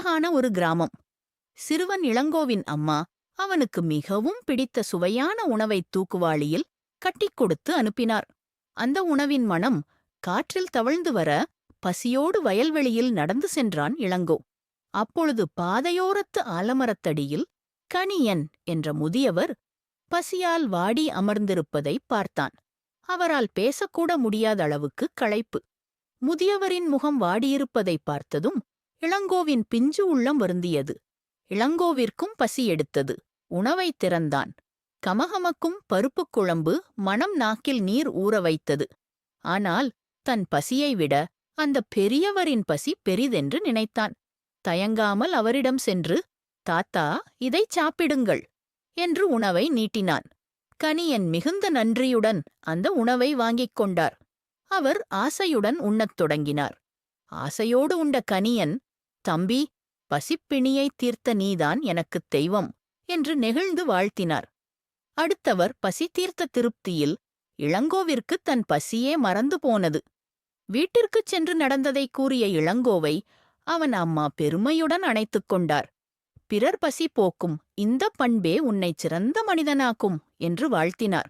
அழகான ஒரு கிராமம். சிறுவன் இளங்கோவின் அம்மா அவனுக்கு மிகவும் பிடித்த சுவையான உணவை தூக்குவாளியில் கட்டிக் கொடுத்து அனுப்பினார். அந்த உணவின் மனம் காற்றில் தவழ்ந்து வர பசியோடு வயல்வெளியில் நடந்து சென்றான் இளங்கோ. அப்பொழுது பாதையோரத்து ஆலமரத்தடியில் கணியன் என்ற முதியவர் பசியால் வாடி அமர்ந்திருப்பதை பார்த்தான். அவரால் பேசக்கூட முடியாத அளவுக்கு களைப்பு. முதியவரின் முகம் வாடியிருப்பதை பார்த்ததும் இளங்கோவின் பிஞ்சு உள்ளம் வருந்தியது. இளங்கோவிற்கும் பசி எடுத்தது. உணவை திறந்தான். கமகமக்கும் பருப்புக் குழம்பு மணம் நாக்கில் நீர் ஊற வைத்தது. ஆனால் தன் பசியை விட அந்த பெரியவரின் பசி பெரிதென்று நினைத்தான். தயங்காமல் அவரிடம் சென்று, தாத்தா, இதைச் சாப்பிடுங்கள் என்று உணவை நீட்டினான். கணியன் மிகுந்த நன்றியுடன் அந்த உணவை வாங்கிக் கொண்டார். அவர் ஆசையுடன் உண்ணத் தொடங்கினார். ஆசையோடு உண்ட கணியன், தம்பி, பசிப்பிணியைத் தீர்த்த நீதான் எனக்குத் தெய்வம் என்று நெகிழ்ந்து வாழ்த்தினார். அடுத்தவர் பசி தீர்த்த திருப்தியில் இளங்கோவிற்கு தன் பசியே மறந்து போனது. வீட்டிற்குச் சென்று நடந்ததை கூறிய இளங்கோவை அவன் அம்மா பெருமையுடன் அணைத்துக் கொண்டார். பிறர் பசி போக்கும் இந்தப் பண்பே உன்னைச் சிறந்த மனிதனாக்கும் என்று வாழ்த்தினார்.